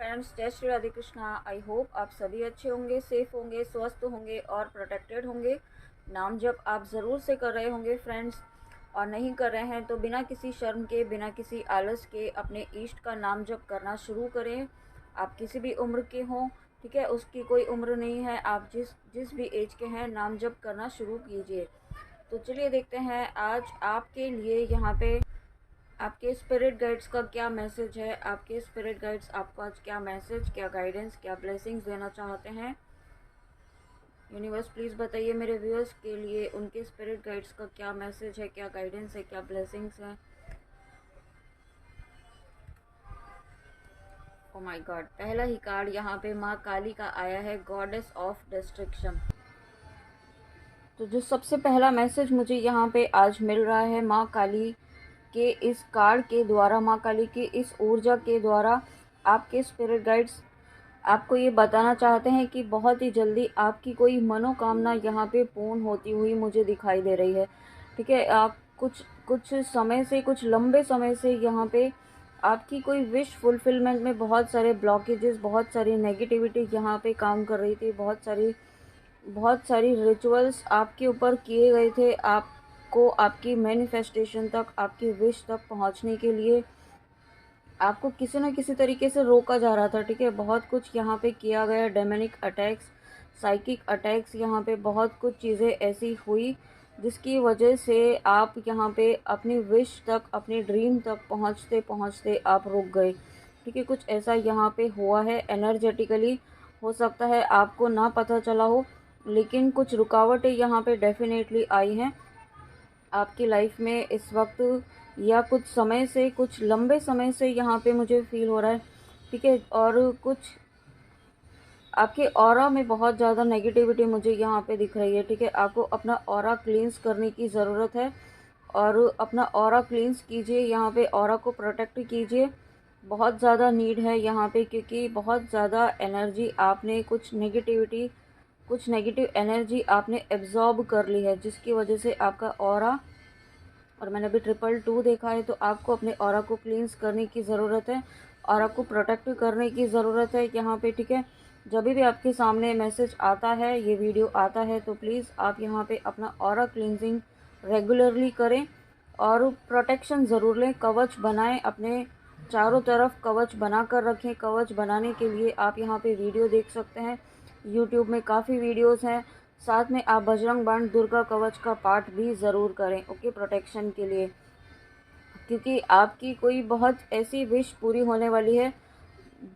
Friends, जय Shri Radhe Krishna. I hope आप सभी अच्छे होंगे, सेफ होंगे, स्वस्थ होंगे और प्रोटेक्टेड होंगे। नाम जप आप ज़रूर से कर रहे होंगे फ्रेंड्स, और नहीं कर रहे हैं तो बिना किसी शर्म के, बिना किसी आलस के अपने इष्ट का नाम जप करना शुरू करें। आप किसी भी उम्र के हों, ठीक है, उसकी कोई उम्र नहीं है। आप जिस जिस भी एज के हैं, नाम जप करना शुरू कीजिए। तो चलिए देखते हैं आज आपके लिए यहाँ पे आपके स्पिरिट गाइड्स का क्या मैसेज है। आपके स्पिरिट गाइड्स आपको आज क्या मैसेज, क्या गाइडेंस, क्या ब्लेसिंग्स देना चाहते हैं। यूनिवर्स प्लीज़ बताइए मेरे व्यूअर्स के लिए उनके स्पिरिट गाइड्स का क्या मैसेज है, क्या गाइडेंस है, क्या ब्लेसिंग्स है। ओ माय गॉड, पहला ही कार्ड यहाँ पे माँ काली का आया है, गॉडेस ऑफ डिस्ट्रक्शन। तो जो सबसे पहला मैसेज मुझे यहाँ पे आज मिल रहा है माँ काली के इस कार्ड के द्वारा, माँ काली की इस ऊर्जा के द्वारा, आपके स्पिरिट गाइड्स आपको ये बताना चाहते हैं कि बहुत ही जल्दी आपकी कोई मनोकामना यहाँ पे पूर्ण होती हुई मुझे दिखाई दे रही है। ठीक है, आप कुछ कुछ समय से, कुछ लंबे समय से यहाँ पे आपकी कोई विश फुलफिलमेंट में बहुत सारे ब्लॉकेजेस, बहुत सारी नेगेटिविटी यहाँ पे काम कर रही थी। बहुत सारी रिचुअल्स आपके ऊपर किए गए थे, आपको आपकी मैनिफेस्टेशन तक, आपकी विश तक पहुँचने के लिए आपको किसी न किसी तरीके से रोका जा रहा था। ठीक है, बहुत कुछ यहाँ पे किया गया, डेमोनिक अटैक्स, साइकिक अटैक्स, यहाँ पे बहुत कुछ चीज़ें ऐसी हुई जिसकी वजह से आप यहाँ पे अपनी विश तक, अपनी ड्रीम तक पहुँचते पहुँचते आप रुक गए। ठीक है, कुछ ऐसा यहाँ पे हुआ है एनर्जेटिकली। हो सकता है आपको ना पता चला हो, लेकिन कुछ रुकावटें यहाँ पे डेफिनेटली आई हैं आपकी लाइफ में इस वक्त, या कुछ समय से, कुछ लंबे समय से यहाँ पे मुझे फील हो रहा है। ठीक है, और कुछ आपके ऑरा में बहुत ज़्यादा नेगेटिविटी मुझे यहाँ पे दिख रही है। ठीक है, आपको अपना ऑरा क्लींस करने की ज़रूरत है, और अपना ऑरा क्लींस कीजिए, यहाँ पे ऑरा को प्रोटेक्ट कीजिए। बहुत ज़्यादा नीड है यहाँ पे, क्योंकि बहुत ज़्यादा एनर्जी आपने, कुछ नेगेटिव एनर्जी आपने एब्जॉर्ब कर ली है, जिसकी वजह से आपका ऑरा, और मैंने अभी 222 देखा है, तो आपको अपने ऑरा को क्लींस करने की ज़रूरत है, ऑरा को प्रोटेक्ट करने की ज़रूरत है यहाँ पे। ठीक है, जब भी आपके सामने मैसेज आता है, ये वीडियो आता है, तो प्लीज़ आप यहाँ पे अपना ऑरा क्लींजिंग रेगुलरली करें और प्रोटेक्शन ज़रूर लें। कवच बनाएं, अपने चारों तरफ कवच बना कर रखें। कवच बनाने के लिए आप यहाँ पे वीडियो देख सकते हैं, यूट्यूब में काफ़ी वीडियोस हैं। साथ में आप बजरंग बाण, दुर्गा कवच का पाठ भी ज़रूर करें, ओके, प्रोटेक्शन के लिए, क्योंकि आपकी कोई बहुत ऐसी विश पूरी होने वाली है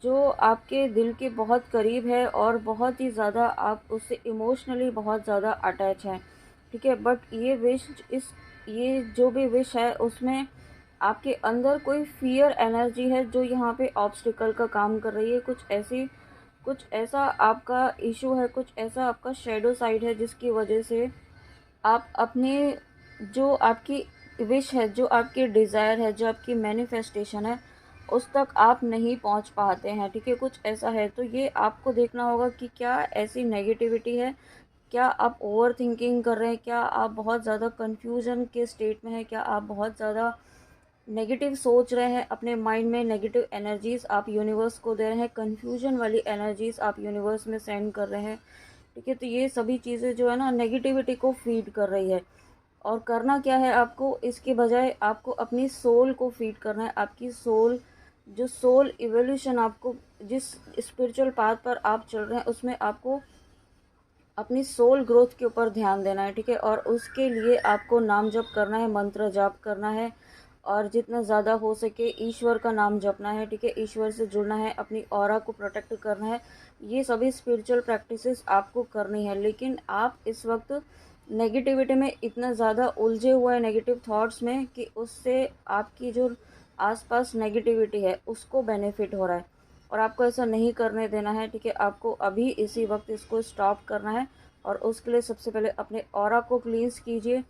जो आपके दिल के बहुत करीब है, और बहुत ही ज़्यादा आप उससे इमोशनली बहुत ज़्यादा अटैच हैं। ठीक है, बट ये जो भी विश है उसमें आपके अंदर कोई फियर एनर्जी है जो यहाँ पे ऑब्स्टिकल का काम कर रही है। कुछ ऐसा आपका इशू है, कुछ ऐसा आपका शेडो साइड है, जिसकी वजह से आप अपने, जो आपकी विश है, जो आपकी डिज़ायर है, जो आपकी मैनिफेस्टेशन है, उस तक आप नहीं पहुंच पाते हैं। ठीक है, कुछ ऐसा है। तो ये आपको देखना होगा कि क्या ऐसी नेगेटिविटी है, क्या आप ओवर थिंकिंग कर रहे हैं, क्या आप बहुत ज़्यादा कन्फ्यूजन के स्टेट में हैं, क्या आप बहुत ज़्यादा नेगेटिव सोच रहे हैं, अपने माइंड में नेगेटिव एनर्जीज़ आप यूनिवर्स को दे रहे हैं, कन्फ्यूजन वाली एनर्जीज़ आप यूनिवर्स में सेंड कर रहे हैं। ठीक है, तो ये सभी चीज़ें जो है ना, नेगेटिविटी को फीड कर रही है। और करना क्या है आपको, इसके बजाय आपको अपनी सोल को फीड करना है। आपकी सोल, जो सोल इवोल्यूशन, आपको जिस स्पिरिचुअल पाथ पर आप चल रहे हैं, उसमें आपको अपनी सोल ग्रोथ के ऊपर ध्यान देना है। ठीक है, और उसके लिए आपको नाम जप करना है, मंत्र जाप करना है, और जितना ज़्यादा हो सके ईश्वर का नाम जपना है। ठीक है, ईश्वर से जुड़ना है, अपनी ऑरा को प्रोटेक्ट करना है। ये सभी स्पिरिचुअल प्रैक्टिसेस आपको करनी है। लेकिन आप इस वक्त नेगेटिविटी में इतना ज़्यादा उलझे हुए हैं, नेगेटिव थॉट्स में, कि उससे आपकी जो आसपास नेगेटिविटी है उसको बेनिफिट हो रहा है, और आपको ऐसा नहीं करने देना है। ठीक है, आपको अभी इसी वक्त इसको स्टॉप करना है, और उसके लिए सबसे पहले अपने ऑरा को क्लींस कीजिए।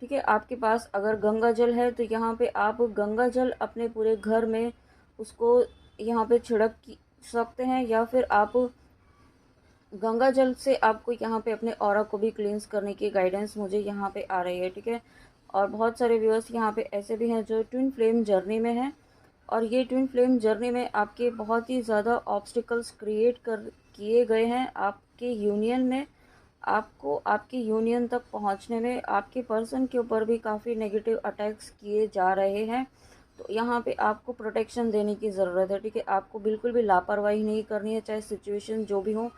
ठीक है, आपके पास अगर गंगा जल है तो यहाँ पे आप गंगा जल अपने पूरे घर में उसको यहाँ पे छिड़क सकते हैं, या फिर आप गंगा जल से आपको यहाँ पे अपने ऑरा को भी क्लींस करने की गाइडेंस मुझे यहाँ पे आ रही है। ठीक है, और बहुत सारे व्यूअर्स यहाँ पे ऐसे भी हैं जो ट्विन फ्लेम जर्नी में हैं, और ये ट्विन फ्लेम जर्नी में आपके बहुत ही ज़्यादा ऑब्स्टिकल्स क्रिएट कर किए गए हैं आपके यूनियन में। आपको आपकी यूनियन तक पहुंचने में आपके पर्सन के ऊपर भी काफ़ी नेगेटिव अटैक्स किए जा रहे हैं। तो यहाँ पे आपको प्रोटेक्शन देने की ज़रूरत है, ठीक है। आपको बिल्कुल भी लापरवाही नहीं करनी है, चाहे सिचुएशन जो भी हो।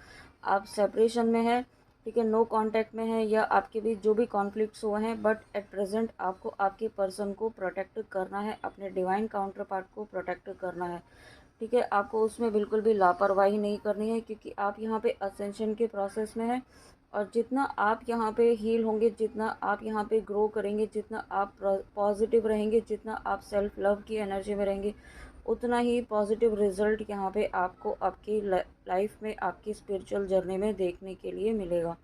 आप सेपरेशन में है, ठीक है, नो कांटेक्ट में है, या आपके बीच जो भी कॉन्फ्लिक्ट्स हुए हैं, बट एट प्रेजेंट आपको आपके पर्सन को प्रोटेक्ट करना है, अपने डिवाइन काउंटर पार्ट को प्रोटेक्ट करना है, ठीक है। आपको उसमें बिल्कुल भी लापरवाही नहीं करनी है, क्योंकि आप यहाँ पे असेंशन के प्रोसेस में हैं। और जितना आप यहाँ पे हील होंगे, जितना आप यहाँ पे ग्रो करेंगे, जितना आप पॉजिटिव रहेंगे, जितना आप सेल्फ लव की एनर्जी में रहेंगे, उतना ही पॉजिटिव रिजल्ट यहाँ पे आपको आपकी लाइफ में, आपकी स्पिरिचुअल जर्नी में देखने के लिए मिलेगा।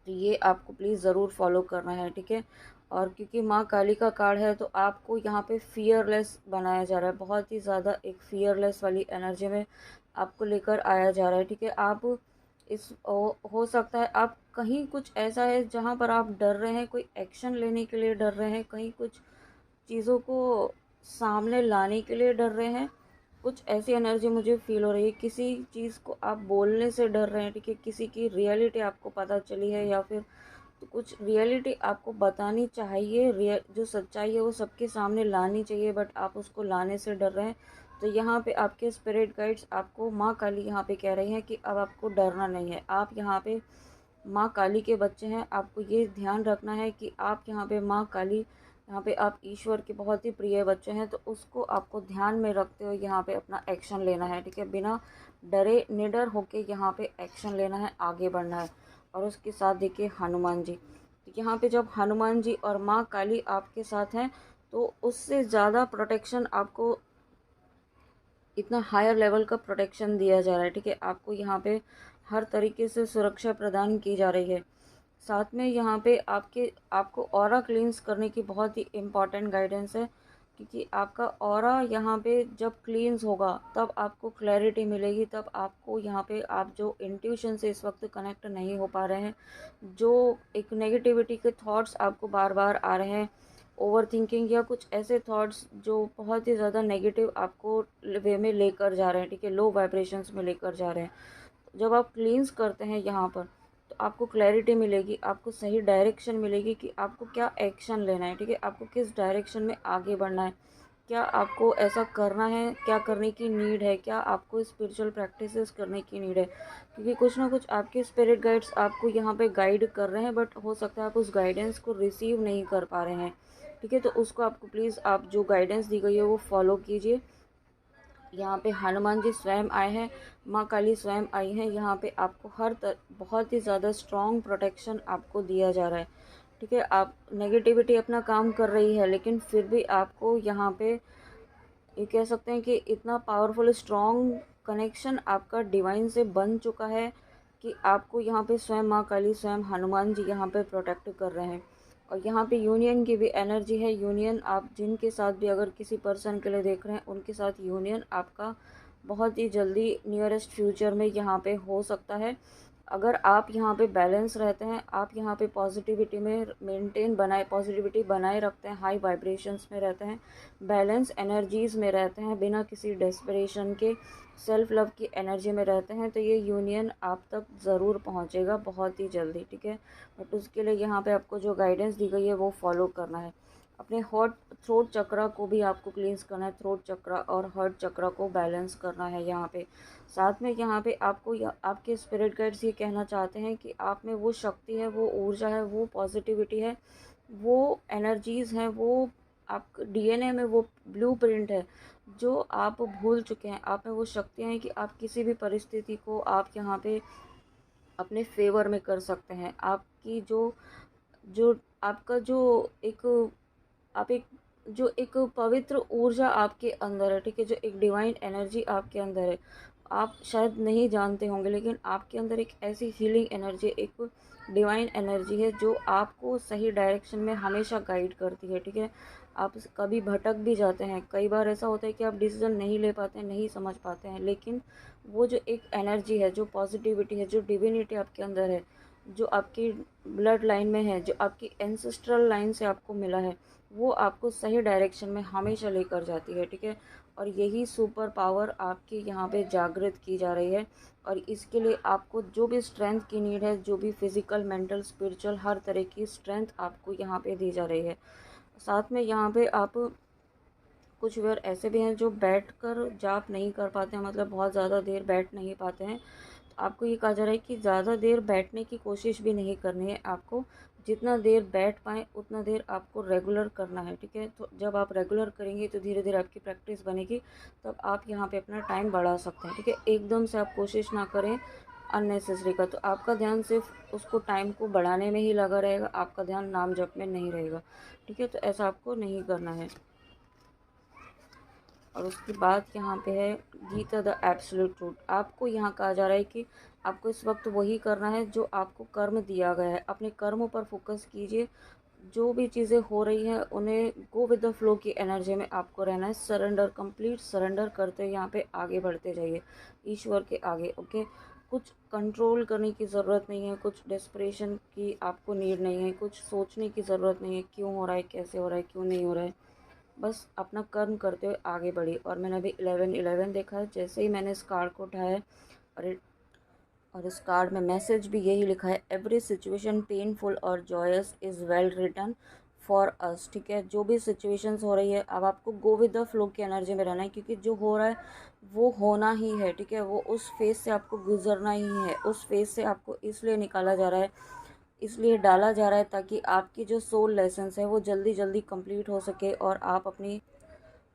तो ये आपको प्लीज़ ज़रूर फॉलो करना है, ठीक है। और क्योंकि माँ काली का कार्ड है, तो आपको यहाँ पे फियरलेस बनाया जा रहा है, बहुत ही ज़्यादा एक फियरलेस वाली एनर्जी में आपको लेकर आया जा रहा है, ठीक है। आप हो सकता है आप कहीं कुछ ऐसा है जहाँ पर आप डर रहे हैं, कोई एक्शन लेने के लिए डर रहे हैं, कहीं कुछ चीज़ों को सामने लाने के लिए डर रहे हैं। कुछ ऐसी एनर्जी मुझे फील हो रही है, किसी चीज़ को आप बोलने से डर रहे हैं, ठीक है। किसी की रियलिटी आपको पता चली है, या फिर तो कुछ रियलिटी आपको बतानी चाहिए, जो सच्चाई है वो सबके सामने लानी चाहिए, बट आप उसको लाने से डर रहे हैं। तो यहाँ पे आपके स्पिरिट गाइड्स आपको, माँ काली यहाँ पे कह रही हैं कि अब आपको डरना नहीं है। आप यहाँ पे माँ काली के बच्चे हैं, आपको ये ध्यान रखना है कि आप यहाँ पे माँ काली, यहाँ पे आप ईश्वर के बहुत ही प्रिय बच्चे हैं, तो उसको आपको ध्यान में रखते हुए यहाँ पे अपना एक्शन लेना है, ठीक है। बिना डरे निडर होके यहाँ पे एक्शन लेना है, आगे बढ़ना है। और उसके साथ देखिए हनुमान जी, तो यहाँ पे जब हनुमान जी और माँ काली आपके साथ हैं, तो उससे ज़्यादा प्रोटेक्शन आपको, इतना हायर लेवल का प्रोटेक्शन दिया जा रहा है, ठीक है। आपको यहाँ पे हर तरीके से सुरक्षा प्रदान की जा रही है। साथ में यहाँ पे आपको ऑरा क्लींस करने की बहुत ही इम्पॉर्टेंट गाइडेंस है, क्योंकि आपका ऑरा यहाँ पे जब क्लींस होगा तब आपको क्लैरिटी मिलेगी, तब आपको यहाँ पे, आप जो इंट्यूशन से इस वक्त कनेक्ट नहीं हो पा रहे हैं, जो एक नेगेटिविटी के थॉट्स आपको बार बार आ रहे हैं, ओवर थिंकिंग या कुछ ऐसे थॉट्स जो बहुत ही ज़्यादा नेगेटिव आपको वे में लेकर जा रहे हैं, ठीक है, लो वाइब्रेशंस में लेकर जा रहे हैं। जब आप क्लींस करते हैं यहाँ पर, तो आपको क्लैरिटी मिलेगी, आपको सही डायरेक्शन मिलेगी कि आपको क्या एक्शन लेना है, ठीक है। आपको किस डायरेक्शन में आगे बढ़ना है, क्या आपको ऐसा करना है, क्या करने की नीड है, क्या आपको स्पिरिचुअल प्रैक्टिसेस करने की नीड है, क्योंकि कुछ ना कुछ आपके स्पिरिट गाइड्स आपको यहाँ पे गाइड कर रहे हैं, बट हो सकता है आप उस गाइडेंस को रिसीव नहीं कर पा रहे हैं, ठीक है। तो उसको आपको प्लीज़, आप जो गाइडेंस दी गई है वो फॉलो कीजिए। यहाँ पे हनुमान जी स्वयं आए हैं, माँ काली स्वयं आई हैं, यहाँ पे आपको बहुत ही ज़्यादा स्ट्रॉन्ग प्रोटेक्शन आपको दिया जा रहा है, ठीक है। आप नेगेटिविटी अपना काम कर रही है, लेकिन फिर भी आपको यहाँ पे ये कह सकते हैं कि इतना पावरफुल स्ट्रॉन्ग कनेक्शन आपका डिवाइन से बन चुका है कि आपको यहाँ पे स्वयं माँ काली, स्वयं हनुमान जी यहाँ पे प्रोटेक्ट कर रहे हैं। और यहाँ पे यूनियन की भी एनर्जी है। यूनियन, आप जिनके साथ भी अगर किसी पर्सन के लिए देख रहे हैं, उनके साथ यूनियन आपका बहुत ही जल्दी नियरेस्ट फ्यूचर में यहाँ पे हो सकता है। अगर आप यहाँ पे बैलेंस रहते हैं, आप यहाँ पे पॉजिटिविटी में पॉजिटिविटी बनाए रखते हैं, हाई वाइब्रेशंस में रहते हैं, बैलेंस एनर्जीज़ में रहते हैं, बिना किसी डेस्परेशन के सेल्फ लव की एनर्जी में रहते हैं, तो ये यूनियन आप तक ज़रूर पहुँचेगा बहुत ही जल्दी, ठीक है। बट उसके लिए यहाँ पे आपको जो गाइडेंस दी गई है वो फॉलो करना है। अपने थ्रोट चक्रा को भी आपको क्लींस करना है, थ्रोट चक्रा और हार्ट चक्रा को बैलेंस करना है यहाँ पे। साथ में यहाँ पे आपको आपके स्पिरिट गाइड्स ये कहना चाहते हैं कि आप में वो शक्ति है, वो ऊर्जा है, वो पॉजिटिविटी है, वो एनर्जीज़ हैं, वो आप डीएनए में वो ब्लूप्रिंट है जो आप भूल चुके हैं। आप में वो शक्तियाँ हैं कि आप किसी भी परिस्थिति को आप यहाँ पे अपने फेवर में कर सकते हैं। आपकी जो जो आपका जो एक आप एक जो एक पवित्र ऊर्जा आपके अंदर है, ठीक है, जो एक डिवाइन एनर्जी आपके अंदर है, आप शायद नहीं जानते होंगे, लेकिन आपके अंदर एक ऐसी हीलिंग एनर्जी, एक डिवाइन एनर्जी है जो आपको सही डायरेक्शन में हमेशा गाइड करती है, ठीक है। आप कभी भटक भी जाते हैं, कई बार ऐसा होता है कि आप डिसीजन नहीं ले पाते हैं, नहीं समझ पाते हैं, लेकिन वो जो एक एनर्जी है, जो पॉजिटिविटी है, जो डिविनिटी आपके अंदर है, जो आपकी ब्लड लाइन में है, जो आपकी एंसेस्ट्रल लाइन से आपको मिला है, वो आपको सही डायरेक्शन में हमेशा लेकर जाती है, ठीक है। और यही सुपर पावर आपकी यहाँ पे जागृत की जा रही है, और इसके लिए आपको जो भी स्ट्रेंथ की नीड है, जो भी फिज़िकल, मेंटल, स्पिरिचुअल, हर तरह की स्ट्रेंथ आपको यहाँ पे दी जा रही है। साथ में यहाँ पे आप कुछ व्यूअर ऐसे भी हैं जो बैठकर जाप नहीं कर पाते हैं, मतलब बहुत ज़्यादा देर बैठ नहीं पाते हैं। तो आपको ये कहा जा रहा है कि ज़्यादा देर बैठने की कोशिश भी नहीं करनी है आपको। जितना देर बैठ पाएँ उतना देर आपको रेगुलर करना है, ठीक है। तो जब आप रेगुलर करेंगे तो धीरे धीरे आपकी प्रैक्टिस बनेगी, तब आप यहाँ पे अपना टाइम बढ़ा सकते हैं, ठीक है। एकदम से आप कोशिश ना करें अननेसेसरी का, तो आपका ध्यान सिर्फ उसको टाइम को बढ़ाने में ही लगा रहेगा, आपका ध्यान नाम जप में नहीं रहेगा, ठीक है। तो ऐसा आपको नहीं करना है। और उसके बाद यहाँ पे है गीता द एब्सोल्यूट ट्रूथ। आपको यहाँ कहा जा रहा है कि आपको इस वक्त वही करना है जो आपको कर्म दिया गया है। अपने कर्मों पर फोकस कीजिए, जो भी चीज़ें हो रही हैं उन्हें गो विद द फ्लो की एनर्जी में आपको रहना है। सरेंडर, कंप्लीट सरेंडर करते यहाँ पे आगे बढ़ते जाइए ईश्वर के आगे, ओके। कुछ कंट्रोल करने की ज़रूरत नहीं है, कुछ डेस्परेशन की आपको नीड नहीं है, कुछ सोचने की ज़रूरत नहीं है क्यों हो रहा है, कैसे हो रहा है, क्यों नहीं हो रहा है। बस अपना कर्म करते हुए आगे बढ़ी। और मैंने अभी 11-11 देखा है, जैसे ही मैंने इस कार्ड को उठाया, और और इस कार्ड में मैसेज भी यही लिखा है, एवरी सिचुएशन पेनफुल और joyous is well written for us, ठीक है। जो भी सिचुएशंस हो रही है, अब आपको गो विद द फ्लो की एनर्जी में रहना है, क्योंकि जो हो रहा है वो होना ही है, ठीक है। वो उस फेज़ से आपको गुजरना ही है, उस फेज़ से आपको इसलिए निकाला जा रहा है, इसलिए डाला जा रहा है ताकि आपकी जो सोल लेसन्स है वो जल्दी जल्दी कंप्लीट हो सके, और आप अपनी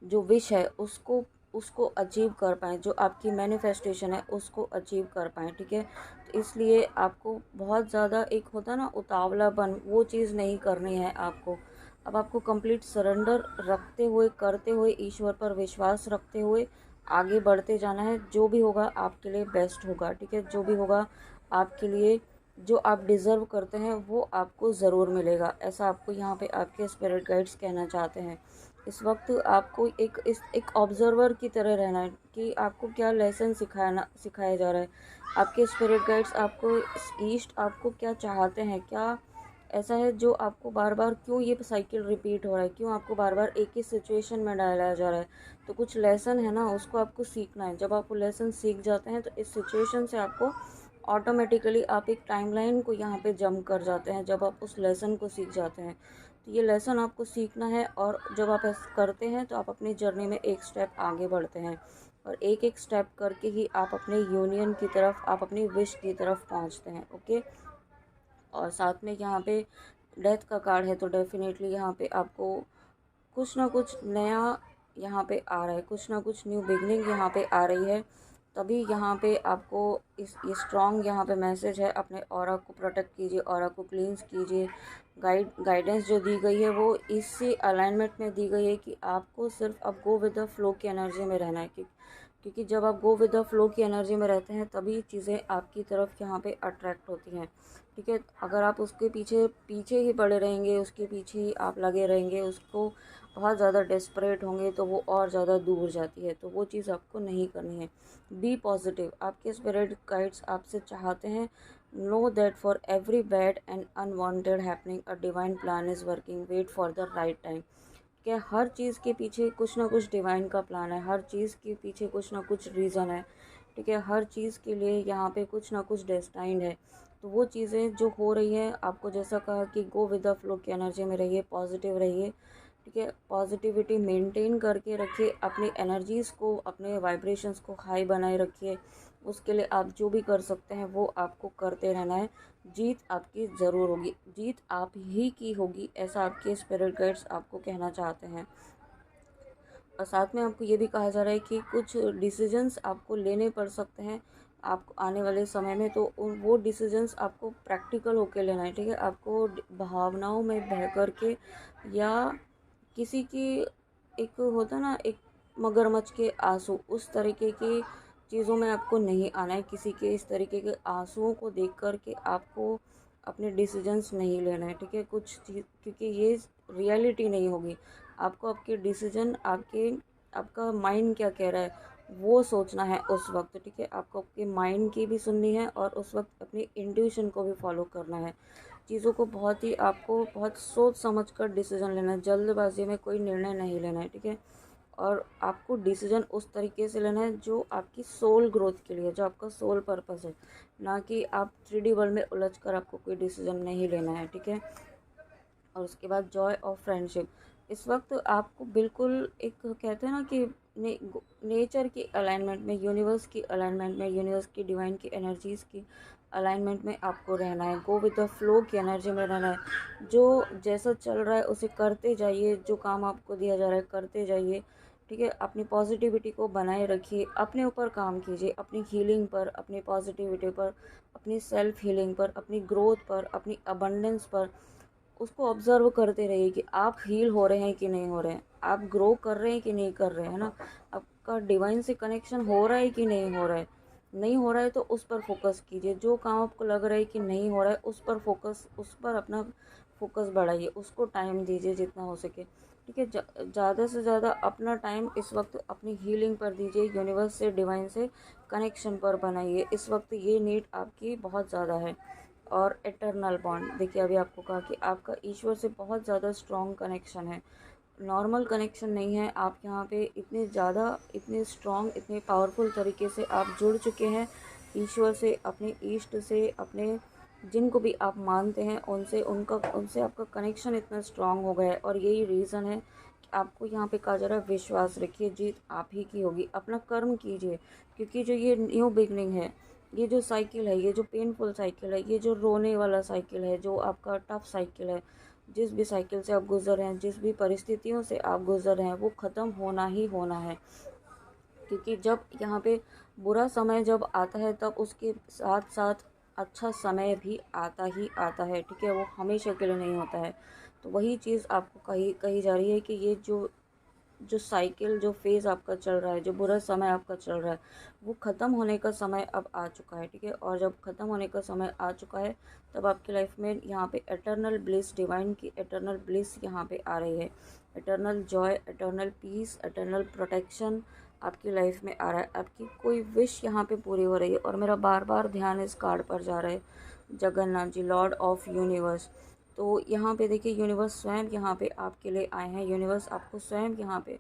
जो विश है उसको उसको अचीव कर पाएँ, जो आपकी मैनिफेस्टेशन है उसको अचीव कर पाएँ, ठीक है। तो इसलिए आपको बहुत ज़्यादा, एक होता है ना उतावलापन, वो चीज़ नहीं करनी है आपको। अब आपको कंप्लीट सरेंडर रखते हुए, करते हुए, ईश्वर पर विश्वास रखते हुए आगे बढ़ते जाना है। जो भी होगा आपके लिए बेस्ट होगा, ठीक है। जो भी होगा आपके लिए, जो आप डिज़र्व करते हैं वो आपको ज़रूर मिलेगा, ऐसा आपको यहाँ पे आपके स्पिरिट गाइड्स कहना चाहते हैं। इस वक्त आपको एक ऑब्जर्वर की तरह रहना है कि आपको क्या लेसन सिखाया जा रहा है। आपके स्पिरिट गाइड्स आपको, ईस्ट आपको क्या चाहते हैं, क्या ऐसा है जो आपको बार बार, क्यों ये साइकिल रिपीट हो रहा है, क्यों आपको बार बार एक ही सिचुएशन में डाला जा रहा है। तो कुछ लेसन है ना, उसको आपको सीखना है। जब आप वो लेसन सीख जाते हैं तो इस सिचुएशन से आपको ऑटोमेटिकली आप एक टाइमलाइन को यहाँ पे जंप कर जाते हैं, जब आप उस लेसन को सीख जाते हैं। तो ये लेसन आपको सीखना है, और जब आप ऐसा करते हैं तो आप अपनी जर्नी में एक स्टेप आगे बढ़ते हैं, और एक एक स्टेप करके ही आप अपने यूनियन की तरफ, आप अपनी विश की तरफ पहुँचते हैं, ओके। और साथ में यहाँ पे डेथ का कार्ड है, तो डेफिनेटली यहाँ पे आपको कुछ ना कुछ नया यहाँ पे आ रहा है, कुछ ना कुछ न्यू बिगनिंग यहाँ पे आ रही है। तभी यहाँ पे आपको ये स्ट्रॉन्ग यहाँ पे मैसेज है, अपने ऑरा को प्रोटेक्ट कीजिए, ऑरा को क्लींस कीजिए। गाइडेंस जो दी गई है वो इसी अलाइनमेंट में दी गई है कि आपको सिर्फ अब गो विद द फ्लो की एनर्जी में रहना है, क्योंकि जब आप गो विद द फ्लो की एनर्जी में रहते हैं तभी चीज़ें आपकी तरफ यहाँ पे अट्रैक्ट होती हैं, ठीक है। अगर आप उसके पीछे पीछे ही पड़े रहेंगे, उसके पीछे ही आप लगे रहेंगे, उसको बहुत ज़्यादा डेस्परेट होंगे, तो वो और ज़्यादा दूर जाती है। तो वो चीज़ आपको नहीं करनी है। बी पॉजिटिव, आपके स्पिरिट गाइड्स आपसे चाहते हैं, know that for every bad and unwanted happening a divine plan is working, wait for the right time. क्या हर चीज़ के पीछे कुछ ना कुछ डिवाइन का प्लान है, हर चीज़ के पीछे कुछ ना कुछ रीज़न है, ठीक है। हर चीज़ के लिए यहाँ पे कुछ ना कुछ डेस्टाइंड है। तो वो चीज़ें जो हो रही हैं, आपको जैसा कहा कि गो विद द फ्लो की एनर्जी में रहिए, पॉजिटिव रहिए, ठीक है। पॉजिटिविटी मेंटेन करके रखिए, अपनी एनर्जीज़ को, अपने वाइब्रेशंस को हाई बनाए रखिए। उसके लिए आप जो भी कर सकते हैं वो आपको करते रहना है। जीत आपकी ज़रूर होगी, जीत आप ही की होगी, ऐसा आपके स्पिरिट गाइड्स आपको कहना चाहते हैं। और साथ में आपको ये भी कहा जा रहा है कि कुछ डिसीजंस आपको लेने पड़ सकते हैं आपको आने वाले समय में, तो वो डिसीजंस आपको प्रैक्टिकल होके लेना है, ठीक है। आपको भावनाओं में बह कर के, या किसी की, एक होता ना एक मगरमच्छ के आंसू, उस तरीके की चीज़ों में आपको नहीं आना है। किसी के इस तरीके के आंसुओं को देख कर के आपको अपने डिसीजंस नहीं लेना है, ठीक है। कुछ चीज़, क्योंकि ये रियलिटी नहीं होगी। आपको आपके डिसीजन, आपका माइंड क्या कह रहा है वो सोचना है उस वक्त, ठीक है। आपको आपके माइंड की भी सुननी है, और उस वक्त अपनी इंट्यूशन को भी फॉलो करना है। चीज़ों को बहुत ही आपको बहुत सोच समझ कर डिसीजन लेना है, जल्दबाजी में कोई निर्णय नहीं लेना है, ठीक है। और आपको डिसीजन उस तरीके से लेना है जो आपकी सोल ग्रोथ के लिए, जो आपका सोल पर्पस है, ना कि आप 3D वर्ल्ड में उलझ कर आपको कोई डिसीजन नहीं लेना है, ठीक है। और उसके बाद जॉय ऑफ फ्रेंडशिप। इस वक्त आपको बिल्कुल एक कहते हैं ना कि नेचर की अलाइनमेंट में, यूनिवर्स की अलाइनमेंट में, यूनिवर्स की डिवाइन की एनर्जीज़ की अलाइनमेंट में आपको रहना है। गो विद द फ्लो की एनर्जी में रहना है। जो जैसा चल रहा है उसे करते जाइए, जो काम आपको दिया जा रहा है करते जाइए, ठीक है। अपनी पॉजिटिविटी को बनाए रखिए, अपने ऊपर काम कीजिए, अपनी हीलिंग पर, अपनी पॉजिटिविटी पर, अपनी सेल्फ हीलिंग पर, अपनी ग्रोथ पर, अपनी अबंडेंस पर उसको ऑब्जर्व करते रहिए कि आप हील हो रहे हैं कि नहीं हो रहे हैं, आप ग्रो कर रहे हैं कि नहीं कर रहे हैं, है ना। आपका डिवाइन से कनेक्शन हो रहा है कि नहीं हो रहा है। नहीं हो रहा है तो उस पर फोकस कीजिए। जो काम आपको लग रहा है कि नहीं हो रहा है उस पर फोकस, उस पर अपना फोकस बढ़ाइए, उसको टाइम दीजिए जितना हो सके, ठीक है। ज़्यादा से ज़्यादा अपना टाइम इस वक्त अपनी हीलिंग पर दीजिए, यूनिवर्स से, डिवाइन से कनेक्शन पर बनाइए। इस वक्त ये नीड आपकी बहुत ज़्यादा है। और एटर्नल बॉन्ड, देखिए अभी आपको कहा कि आपका ईश्वर से बहुत ज़्यादा स्ट्रॉन्ग कनेक्शन है, नॉर्मल कनेक्शन नहीं है। आप यहाँ पे इतने ज़्यादा, इतने स्ट्रॉन्ग, इतने पावरफुल तरीके से आप जुड़ चुके हैं ईश्वर से, अपने इष्ट से, अपने जिनको भी आप मानते हैं उनसे, उनसे आपका कनेक्शन इतना स्ट्रॉन्ग हो गया है। और यही रीज़न है कि आपको यहाँ पे कहा जा रहा है विश्वास रखिए, जीत आप ही की होगी। अपना कर्म कीजिए, क्योंकि जो ये न्यू बिगनिंग है, ये जो साइकिल है, ये जो पेनफुल साइकिल है, ये जो रोने वाला साइकिल है, जो आपका टफ साइकिल है, जिस भी साइकिल से आप गुजर रहे हैं, जिस भी परिस्थितियों से आप गुजर रहे हैं, वो ख़त्म होना ही होना है। क्योंकि जब यहाँ पे बुरा समय जब आता है तब उसके साथ साथ अच्छा समय भी आता ही आता है, ठीक है। वो हमेशा के लिए नहीं होता है। तो वही चीज़ आपको कही कही जा रही है कि ये जो जो साइकिल, जो फेज़ आपका चल रहा है, जो बुरा समय आपका चल रहा है, वो ख़त्म होने का समय अब आ चुका है, ठीक है। और जब ख़त्म होने का समय आ चुका है तब आपकी लाइफ में यहाँ पे एटर्नल ब्लिस, डिवाइन की एटर्नल ब्लिस यहाँ पे आ रही है। Eternal joy, eternal peace, eternal protection आपकी लाइफ में आ रहा है। आपकी कोई विश यहाँ पे पूरी हो रही है। और मेरा बार बार ध्यान इस कार्ड पर जा रहा है, Jagannath ji, Lord of universe. तो यहाँ पे देखिए यूनिवर्स स्वयं यहाँ पे आपके लिए आए हैं। यूनिवर्स आपको स्वयं यहाँ पे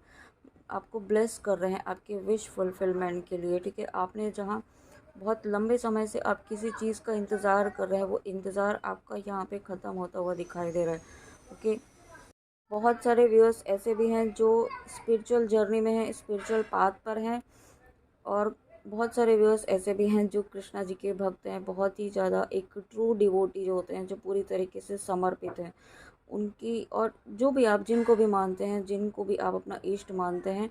आपको ब्लेस कर रहे हैं आपके विश फुलफिलमेंट के लिए, ठीक है। आपने जहाँ बहुत लंबे समय से आप किसी चीज़ का इंतज़ार कर रहे हैं, वो इंतज़ार आपका यहाँ पे ख़त्म होता हुआ दिखाई दे रहा है, ओके। बहुत सारे व्यूअर्स ऐसे भी हैं जो स्पिरिचुअल जर्नी में हैं, स्पिरिचुअल पाथ पर हैं। और बहुत सारे व्यूअर्स ऐसे भी हैं जो कृष्णा जी के भक्त हैं, बहुत ही ज़्यादा एक ट्रू डिवोटी जो होते हैं, जो पूरी तरीके से समर्पित हैं उनकी। और जो भी आप जिनको भी मानते हैं, जिनको भी आप अपना इष्ट मानते हैं,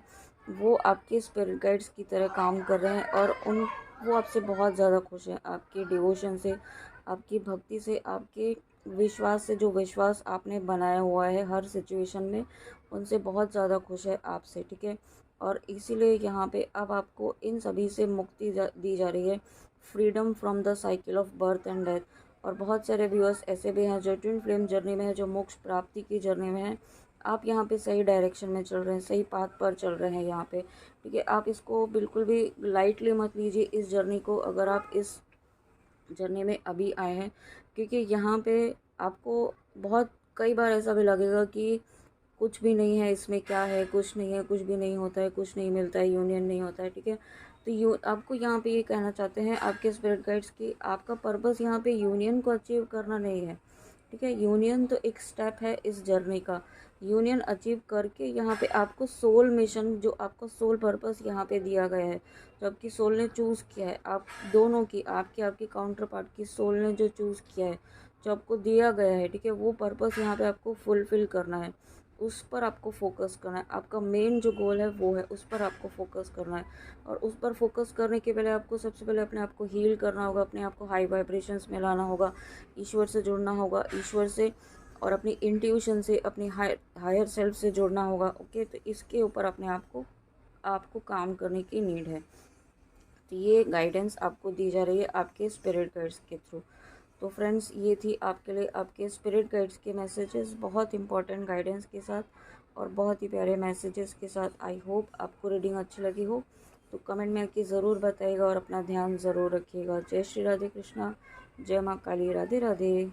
वो आपके स्पिरिट गाइड्स की तरह काम कर रहे हैं। और वो आपसे बहुत ज़्यादा खुश हैं, आपके डिवोशन से, आपकी भक्ति से, आपके विश्वास से, जो विश्वास आपने बनाया हुआ है हर सिचुएशन में, उनसे बहुत ज़्यादा खुश है आपसे, ठीक है। और इसीलिए यहाँ पे अब आपको इन सभी से मुक्ति दी जा रही है, freedom from the cycle of birth and death. और बहुत सारे व्यूअर्स ऐसे भी हैं जो ट्विन फ्लेम जर्नी में है, जो मोक्ष प्राप्ति की जर्नी में है। आप यहाँ पे सही डायरेक्शन में चल रहे हैं, सही पाथ पर चल रहे हैं यहाँ पे, ठीक है। आप इसको बिल्कुल भी लाइटली मत लीजिए इस जर्नी को, अगर आप इस जर्नी में अभी आए हैं। क्योंकि यहाँ पे आपको बहुत कई बार ऐसा भी लगेगा कि कुछ भी नहीं है, इसमें क्या है, कुछ नहीं है, कुछ भी नहीं होता है, कुछ नहीं मिलता है, यूनियन नहीं होता है, ठीक है। तो आपको यहाँ पे ये कहना चाहते हैं आपके स्पिरिट गाइड्स की, आपका पर्पस यहाँ पे यूनियन को अचीव करना नहीं है, ठीक है। यूनियन तो एक स्टेप है इस जर्नी का। यूनियन अचीव करके यहाँ पे आपको सोल मिशन, जो आपका सोल पर्पस यहाँ पे दिया गया है, जो आपकी सोल ने चूज़ किया है, आप दोनों की, आपकी काउंटर पार्ट की सोल ने जो चूज़ किया है, जो आपको दिया गया है, ठीक है, वो पर्पस यहाँ पे आपको फुलफ़िल करना है। उस पर आपको फोकस करना है। आपका मेन जो गोल है वो है, उस पर आपको फोकस करना है। और उस पर फोकस करने के पहले आपको सबसे पहले अपने आप को हील करना होगा, अपने आप को हाई वाइब्रेशंस में लाना होगा, ईश्वर से जुड़ना होगा, ईश्वर से और अपनी इंट्यूशन से, अपनी हायर सेल्फ से जुड़ना होगा, ओके। तो इसके ऊपर अपने आपको काम करने की नीड है। तो ये गाइडेंस आपको दी जा रही है आपके स्पिरिट गाइड्स के थ्रू। तो फ्रेंड्स, ये थी आपके लिए आपके स्पिरिट गाइड्स के मैसेजेस, बहुत इंपॉर्टेंट गाइडेंस के साथ और बहुत ही प्यारे मैसेजेस के साथ। आई होप आपको रीडिंग अच्छी लगी हो। तो कमेंट में आके ज़रूर बताइएगा और अपना ध्यान ज़रूर रखिएगा। जय श्री राधे कृष्णा, जय माँ काली, राधे राधे।